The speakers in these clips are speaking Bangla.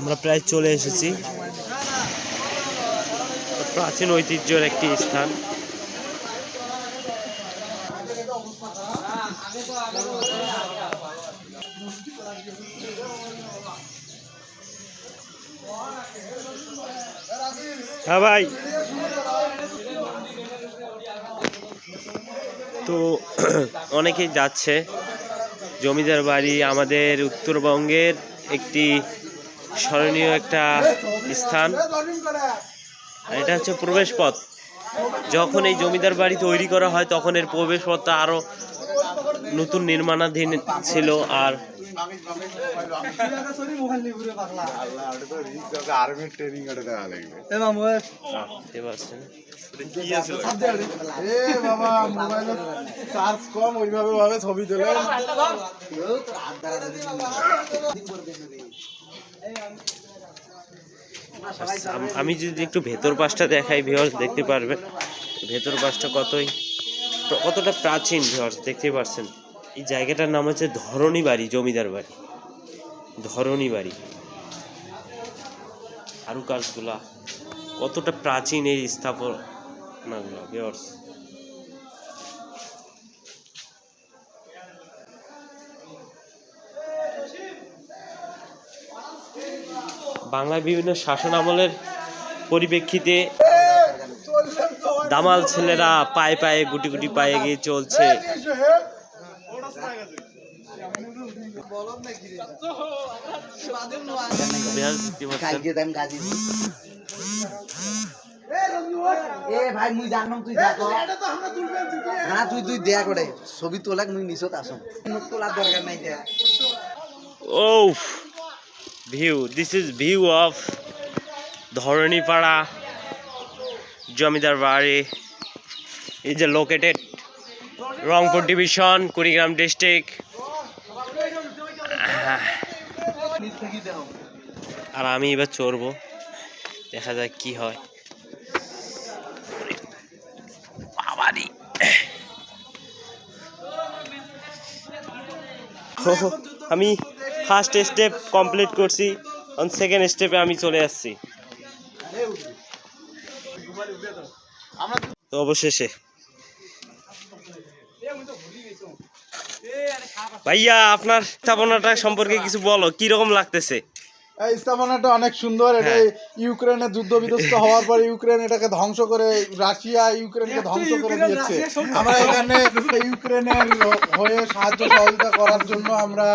আমরা প্রায় চলে এসেছি। প্রাচীন ঐতিহ্যের একটি স্থান। হ্যাঁ ভাই, তো অনেকেই যাচ্ছে। জমিদার বাড়ি আমাদের উত্তরবঙ্গের একটি স্মরণীয় একটা স্থান। আর এটা হচ্ছে প্রবেশ পথ। যখন এই জমিদার বাড়ি তৈরি করা হয় তখন এর প্রবেশ পথটা আরো নতুন নির্মাণাধীন ছিল। আর আমি যদি একটু ভেতর পাশটা দেখাই ভিউয়ার্স, দেখতে পারবেন ভেতর পাশটা কতটা প্রাচীন। ভিউয়ার্স দেখতে পাচ্ছেন এই জায়গাটার নাম হচ্ছে ধরণী বাড়ি, জমিদার বাড়ি, ধরণী বাড়ি। কারুকাজগুলা কতটা প্রাচীন, এই স্থাপনাগুলো ভিউয়ার্স। বাংলায় বিভিন্ন শাসন আমলের পরিপ্রেক্ষিতে দামাল ছেলেরা পায়ে পায়ে গুটি গুটি পায়ে গিয়ে চলছে। ছবি তোলাক মুই নিচত আসম তোলার দরকার নাই। Oh, view. This is view of Dhoranipara Jamidar Bari. Is located Rangpur Division, Kurigram District. আর আমি এবার চড়বো, দেখা যাক কি হয়। বাবারি, আমি ফার্স্ট স্টেপ কমপ্লিট করছি, সেকেন্ড স্টেপে আমি চলে আসছি। তো অবশেষে ভাইয়া আপনার স্থাপনাটা সম্পর্কে কিছু বলো, কি রকম লাগতেছে? এই স্থাপনাটা অনেক সুন্দর। এটা ইউক্রেনের যুদ্ধ বিধ্বস্ত হওয়ার পর ইউক্রেন এটাকে ধ্বংস করে, রাশিয়া ইউক্রেনকে ধ্বংস করে দিয়েছে। আমরা এখানে ইউক্রেনের হয়ে সাহায্য সহযোগিতা করার জন্য আমরা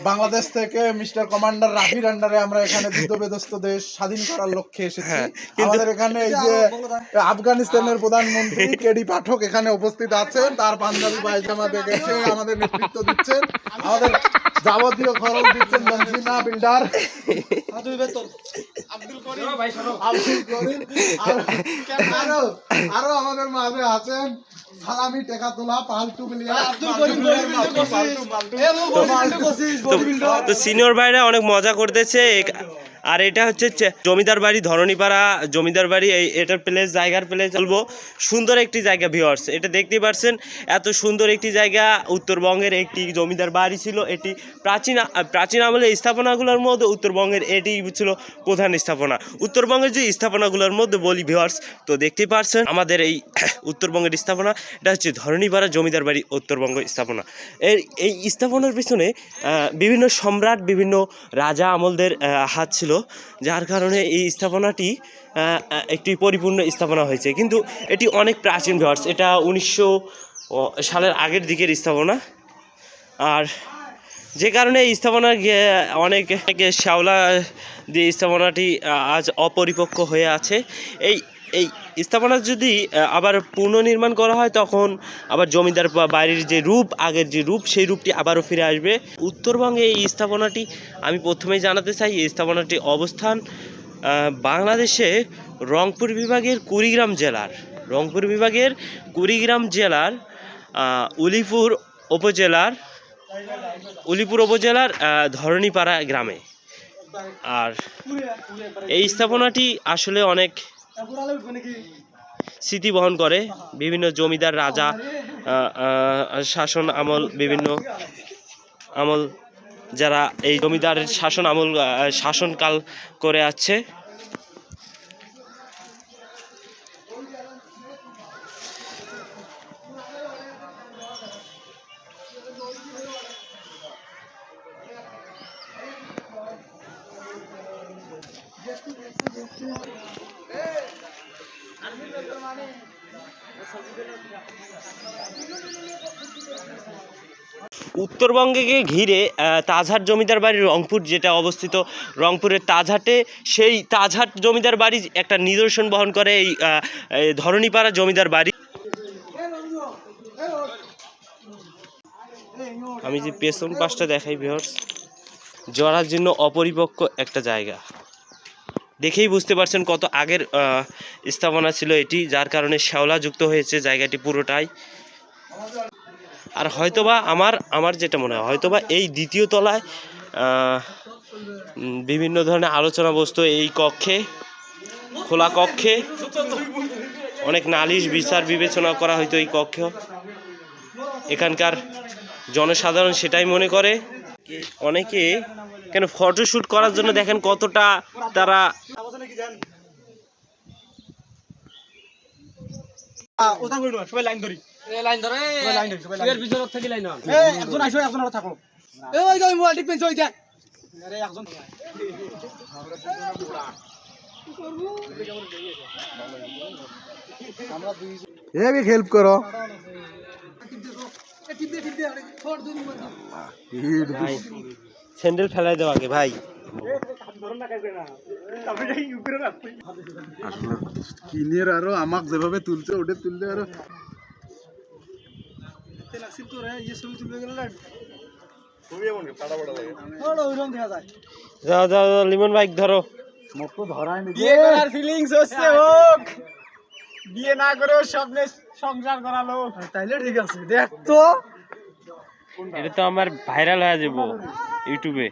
বাংলাদেশ থেকে মিস্টার কমান্ডার রাফির আন্ডারে আমরা এখানে যুদ্ধ বিধ্বস্ত দেশ স্বাধীন করার লক্ষ্যে এসেছি। আমাদের এখানে এই যে আফগানিস্তানের প্রধানমন্ত্রী কেডি পাঠক এখানে উপস্থিত আছেন, তার পাঞ্জাবি পায়জামা দেখেছে আমাদের নেতৃত্ব দিচ্ছেন, আমাদের যাবতীয় খরচ দিচ্ছেন মনসিনা বিল্ডার, আব্দুল করিম, আরো আমাদের মাঝে আছেন সালামি টেকাতোলা পাল্টু বিলিয়া আব্দুল করিম। তো সিনিয়র ভাইরা অনেক মজা করতেছে। আর এটা হচ্ছে জমিদার বাড়ি, ধরণীপাড়া জমিদার বাড়ি। এটার প্লেস, জায়গার প্লেস বলবো সুন্দর একটি জায়গা ভিউয়ার্স। এটা দেখতে পাচ্ছেন এত সুন্দর একটি জায়গা। উত্তরবঙ্গের একটি জমিদার বাড়ি ছিল। এটি প্রাচীন আমলের স্থাপনাগুলোর মধ্যে উত্তরবঙ্গের এটি ছিল প্রধান স্থাপনা। উত্তরবঙ্গের যে স্থাপনাগুলোর মধ্যে বলি ভিউয়ার্স, তো দেখতেই পাচ্ছেন আমাদের এই উত্তরবঙ্গের স্থাপনা, এটা হচ্ছে ধরণীপাড়া জমিদার বাড়ি উত্তরবঙ্গ স্থাপনা। এই স্থাপনার পিছনে বিভিন্ন সম্রাট, বিভিন্ন রাজা আমলদের হাত ছিল, যার কারণে এই স্থাপনাটি একটি পরিপূর্ণ স্থাপনা হয়েছে। কিন্তু এটি অনেক প্রাচীন ভিউয়ার্স, এটা 1900 সালের আগের দিকের স্থাপনা। আর যে কারণে এই স্থাপনা অনেক শ্যাওলা দিয়ে স্থাপনাটি আজ অপরিপক্ক হয়ে আছে। এই স্থাপনা যদি আবার পুনর্নির্মাণ করা হয় তখন আবার জমিদার বাড়ির যে রূপ, আগের যে রূপ, সেই রূপটি আবারও ফিরে আসবে। উত্তরবঙ্গে এই স্থাপনাটি আমি প্রথমেই জানাতে চাই, এই স্থাপনাটির অবস্থান বাংলাদেশে রংপুর বিভাগের কুড়িগ্রাম জেলার উলিপুর উপজেলার ধরণীপাড়া গ্রামে। আর এই স্থাপনাটি আসলে অনেক স্মৃতি বহন করে। বিভিন্ন জমিদার, রাজা শাসন আমল, বিভিন্ন আমল যারা এই জমিদারের শাসনকাল করে আছে। উত্তরবঙ্গকে ঘিরে তাজহাট জমিদার বাড়ি রংপুর যেটা অবস্থিত, রংপুরের তাজহাটে সেই তাজহাট জমিদার বাড়ি একটা নিদর্শন বহন করে এই ধরণীপাড়া জমিদার বাড়ি। আমি যে পেছন পাশটা দেখাই ভিউয়ার্স, জরার জন্য অপরিপক্ক একটা জায়গা, দেখেই বুঝতে পারছেন কত আগের স্থাপনা ছিল এটি, যার কারণে শ্যাওলা যুক্ত হয়েছে জায়গাটি পুরোটাই। আর হয়তোবা আমার যেটা মনে হয়, হয়তোবা এই দ্বিতীয় তলায় বিভিন্ন ধরনের আলোচনা বস্তু, এই কক্ষে, খোলা কক্ষে অনেক নালিশ বিচার বিবেচনা করা হয়তো এই কক্ষে। এখানকার জনসাধারণ সেটাই মনে করে। অনেকে কেন ফটোশ্যুট করার জন্য দেখেন কতটা তারা সবাই লাইন ধরি, লাইন ধরে লাইন ধরি, সবাই এর ভিতর থেকে লাইন হন। একজন আইসো, একজন আর থাকো। ওই যে মোবাইল টিপেন ওই দেখ, আরে একজন আমরা দুই এ भी হেল্প করো। ভাই স্যান্ডেল ফেলাই দেওয়া আগে ভাই। কিনের আরো আমাক যেভাবে তুলছে ওটা তুললে আরো যাও যাও লিমন বাইক ধরো। মতো ধরায় নি। বিয়ে করার ফিলিংস হচ্ছে হোক, বিয়ে না করেও স্বপ্নে সংসার করা লোক, তাইলে ঠিক আছে। দেখ তো এটা তো আমার ভাইরাল হয়ে যাব ইউটিউবে।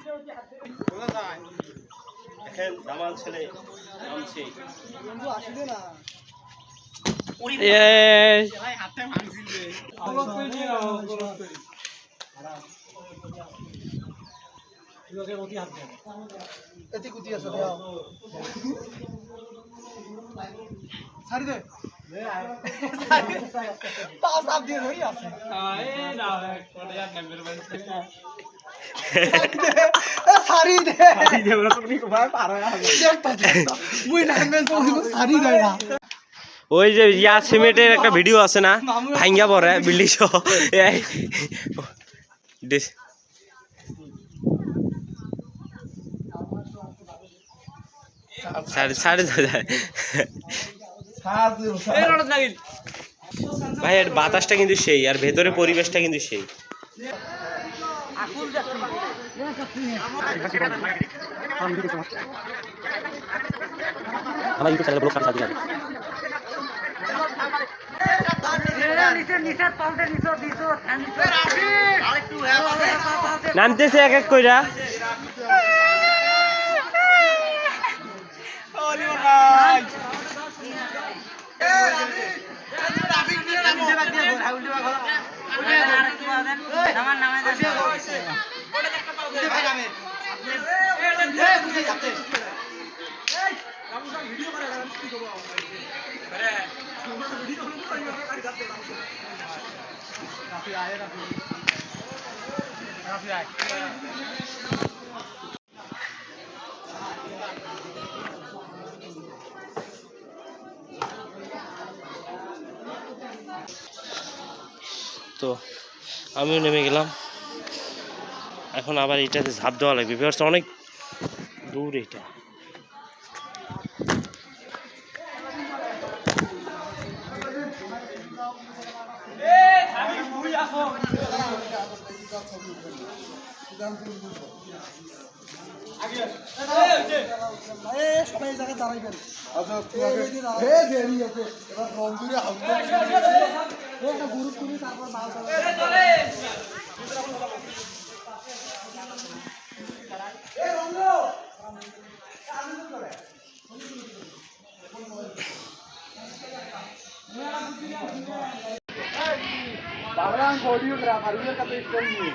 দেখেন দামাল ছেলে নামছে। ওই যে ইয়া সিমেন্টের একটা ভিডিও আছে না, ভাঙ্গা পড়ে বিল্ডিং সহ। ভাই এর বাতাসটা কিন্তু সেই, আর ভেতরে পরিবেশটা কিন্তু সেই। আমার ইউটিউব চ্যানেলে ব্লগ সার্চ দিলাম। নামতেছে এক এক কইরা। তো আমিও নেমে গেলাম, এখন আবার এটাতে ঝাঁপ দেওয়া লাগবে। বিকজ অনেক দূর এটা। সবাই জায়গায় দাঁড়াইবেন। আচ্ছা দেরি আছে এবার রংপুরে গুরু টুরু তারপর মাল বাংলা কোরিওগ্রাফার এর কাছে স্টাইল নিয়ে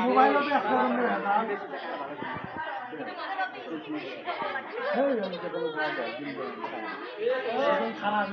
মোবাইলতে একটা খারাপ